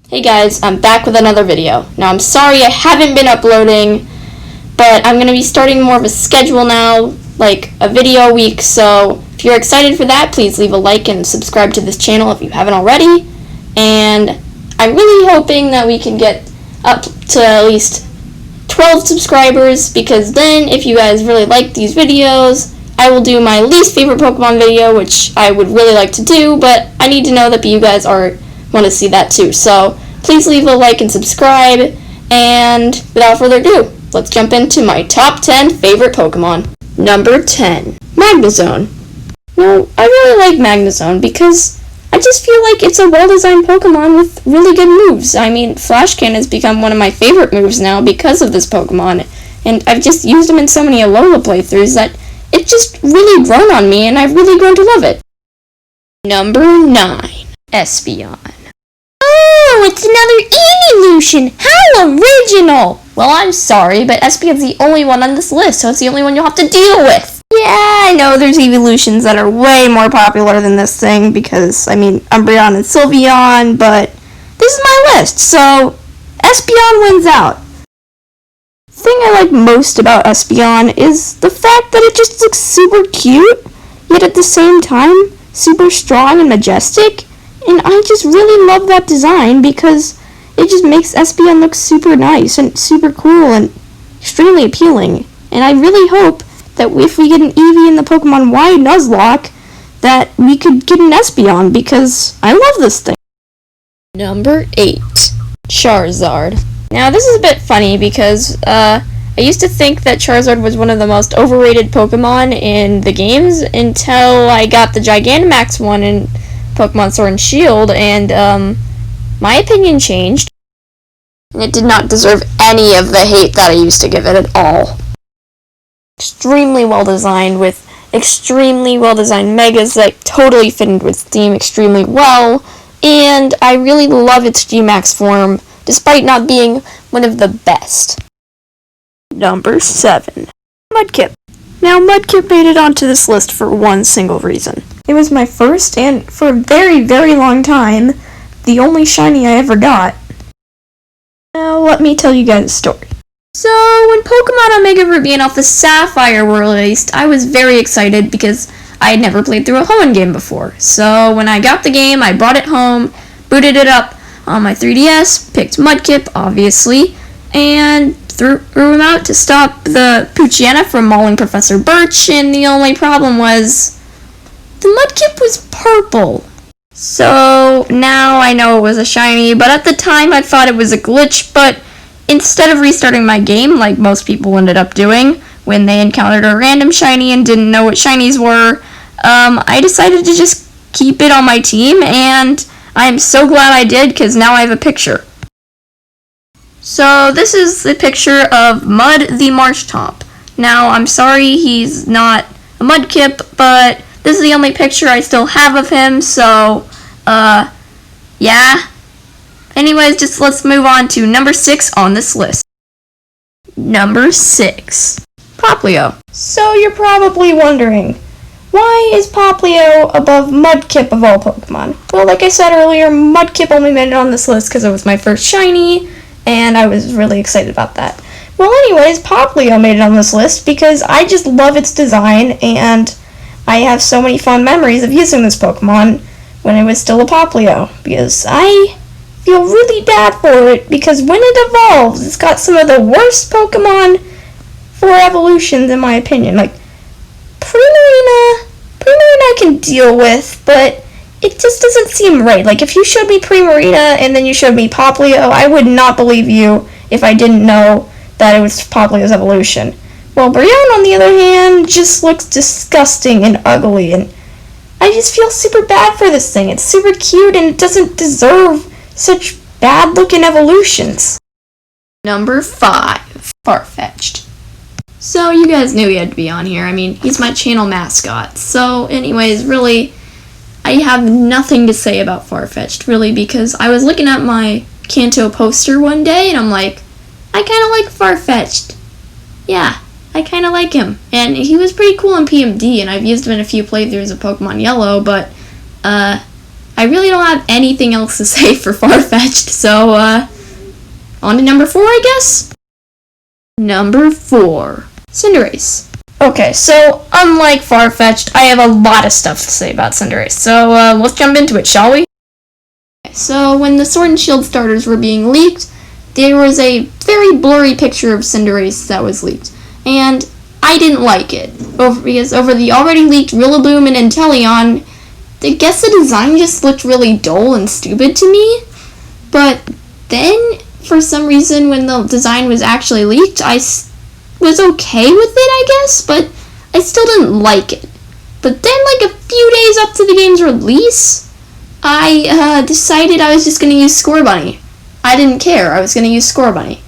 Hey guys, I'm back with another video. Now I'm sorry I haven't been uploading, but I'm going to be starting more of a schedule now, like a video a week, so if you're excited for that, please leave a like and subscribe to this channel if you haven't already, and I'm really hoping that we can get up to at least 12 subscribers, because then if you guys really like these videos, I will do my least favorite Pokemon video, which I would really like to do, but I need to know that you guys want to see that too. So please leave a like and subscribe, and without further ado, let's jump into my top 10 favorite Pokemon. Number 10, Magmazone. Now, I really like Magmazone because I just feel like it's a well-designed Pokemon with really good moves. I mean, Flash Cannon has become one of my favorite moves now because of this Pokemon, and I've just used him in so many Alola playthroughs that it's just really grown on me, and I've really grown to love it. Number 9, Espeon. Oh, it's another evolution! How original! Well, I'm sorry, but Espeon's the only one on this list, so it's the only one you'll have to deal with. Yeah, I know there's evolutions that are way more popular than this thing, because, I mean, Umbreon and Sylveon, but this is my list, so Espeon wins out. The thing I like most about Espeon is the fact that it just looks super cute, yet at the same time, super strong and majestic. And I just really love that design because it just makes Espeon look super nice and super cool and extremely appealing. And I really hope that if we get an Eevee in the Pokemon Y Nuzlocke, that we could get an Espeon because I love this thing. Number 8, Charizard. Now this is a bit funny because I used to think that Charizard was one of the most overrated Pokemon in the games until I got the Gigantamax one in Pokemon Sword and Shield, and my opinion changed. It did not deserve any of the hate that I used to give it at all. Extremely well designed, with extremely well designed megas that totally fit in with theme extremely well, and I really love its G-Max form, despite not being one of the best. Number 7, Mudkip. Now, Mudkip made it onto this list for one single reason. It was my first, and for a very, very long time, the only shiny I ever got. Now, let me tell you guys a story. So, when Pokemon Omega Ruby and Alpha Sapphire were released, I was very excited because I had never played through a Hoenn game before. So, when I got the game, I brought it home, booted it up on my 3DS, picked Mudkip, obviously, and threw him out to stop the Poochyena from mauling Professor Birch, and the only problem was the Mudkip was purple. So now I know it was a shiny, but at the time I thought it was a glitch, but instead of restarting my game like most people ended up doing when they encountered a random shiny and didn't know what shinies were, I decided to just keep it on my team, and I'm so glad I did because now I have a picture. So this is the picture of Mud the Marshtomp. Now, I'm sorry he's not a Mudkip, but this is the only picture I still have of him, so, yeah. Anyways, let's move on to number 6 on this list. Number 6, Popleo. So you're probably wondering, why is Popleo above Mudkip of all Pokemon? Well, like I said earlier, Mudkip only made it on this list because it was my first shiny, and I was really excited about that. Well, anyways, Popleo made it on this list because I just love its design, and I have so many fond memories of using this Pokemon when it was still a Popleo, because I feel really bad for it, because when it evolves, it's got some of the worst Pokemon for evolutions, in my opinion. Like, Primarina I can deal with, but it just doesn't seem right. Like, if you showed me Primarina and then you showed me Popleo, I would not believe you if I didn't know that it was Popleo's evolution. Well, Brionne, on the other hand, just looks disgusting and ugly, and I just feel super bad for this thing. It's super cute, and it doesn't deserve such bad-looking evolutions. Number 5, Farfetch'd. So, you guys knew he had to be on here. I mean, he's my channel mascot. So, anyways, really, I have nothing to say about Farfetch'd, really, because I was looking at my Kanto poster one day, and I'm like, I kind of like Farfetch'd. Yeah, I kind of like him. And he was pretty cool in PMD, and I've used him in a few playthroughs of Pokemon Yellow, but, I I really don't have anything else to say for Farfetch'd, so, on to number 4, I guess? Number 4. Cinderrace. Okay, so, unlike Farfetch'd, I have a lot of stuff to say about Cinderrace, so, let's jump into it, shall we? So, when the Sword and Shield starters were being leaked, there was a very blurry picture of Cinderrace that was leaked, and I didn't like it, because over the already leaked Rillaboom and Inteleon, I guess the design just looked really dull and stupid to me, but then, for some reason, when the design was actually leaked, I was okay with it, I guess, but I still didn't like it. But then, like a few days up to the game's release, I decided I was just going to use Scorbunny. I didn't care, I was going to use Scorbunny.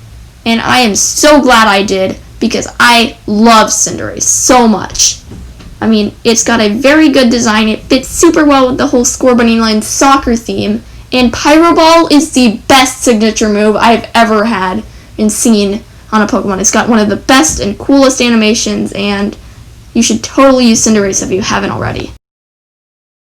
And I am so glad I did, because I love Cinderrace so much. I mean, it's got a very good design, it fits super well with the whole Scorbunny line soccer theme, and Pyro Ball is the best signature move I've ever had and seen on a Pokemon. It's got one of the best and coolest animations, and you should totally use Cinderrace if you haven't already.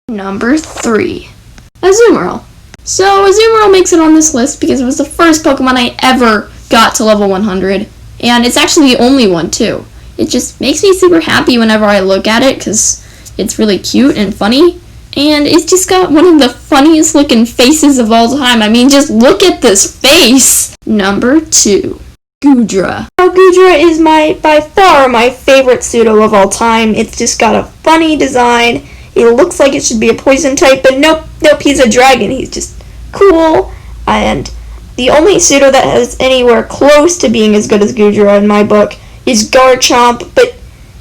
Number 3. Asumaril. So, Asumaril makes it on this list because it was the first Pokemon I ever got to level 100, and it's actually the only one, too. It just makes me super happy whenever I look at it, because it's really cute and funny, and it's just got one of the funniest looking faces of all time. I mean, just look at this face! Number 2. Goodra. Now, Goodra is by far my favorite pseudo of all time. It's just got a funny design. It looks like it should be a poison type, but nope, he's a dragon. He's just cool, and the only pseudo that has anywhere close to being as good as Goodra in my book is Garchomp, but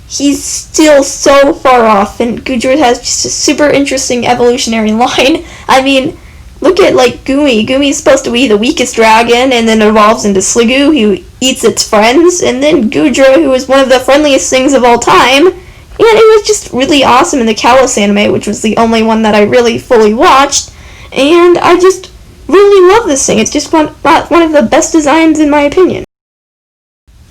he's still so far off, and Goodra has just a super interesting evolutionary line. I mean, look at, like, Goomy. Goomy's supposed to be the weakest dragon, and then evolves into Sliggoo, who eats its friends, and then Goodra, who is one of the friendliest things of all time, and it was just really awesome in the Kalos anime, which was the only one that I really fully watched, and I just really love this thing. It's just one of the best designs in my opinion.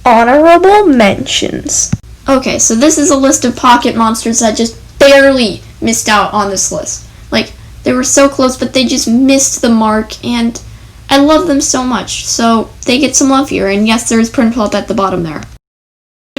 Honorable mentions. Okay, so this is a list of pocket monsters that just barely missed out on this list. Like, they were so close, but they just missed the mark, and I love them so much, so they get some love here, and yes, there's Prinplup at the bottom there.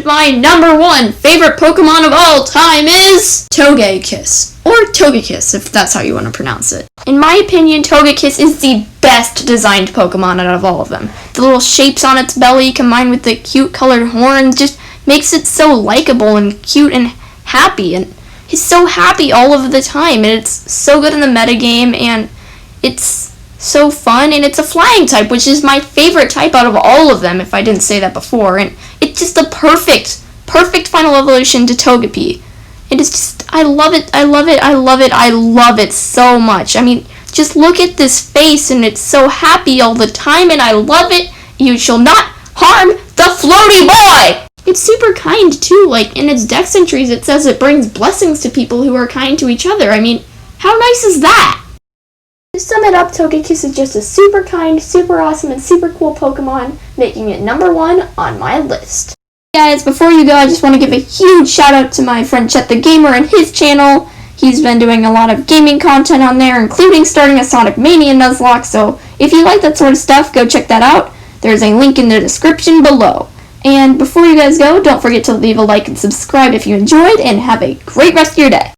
My number 1 favorite Pokemon of all time is Togekiss, or Togekiss, if that's how you want to pronounce it. In my opinion, Togekiss is the best designed Pokemon out of all of them. The little shapes on its belly combined with the cute colored horns just makes it so likable and cute and happy, and he's so happy all of the time, and it's so good in the metagame, and it's so fun, and it's a flying type, which is my favorite type out of all of them, if I didn't say that before, and it's just the perfect final evolution to Togepi. It is just, I love it so much. I mean, just look at this face, and it's so happy all the time, and I love it. You shall not harm the floaty boy! It's super kind, too. Like, in its dex entries, it says it brings blessings to people who are kind to each other. I mean, how nice is that? To sum it up, Togekiss is just a super kind, super awesome, and super cool Pokemon, making it number 1 on my list. Guys, before you go, I just want to give a huge shout out to my friend Chet the Gamer and his channel. He's been doing a lot of gaming content on there, including starting a Sonic Mania Nuzlocke, so if you like that sort of stuff, go check that out. There's a link in the description below. And before you guys go, don't forget to leave a like and subscribe if you enjoyed, and have a great rest of your day.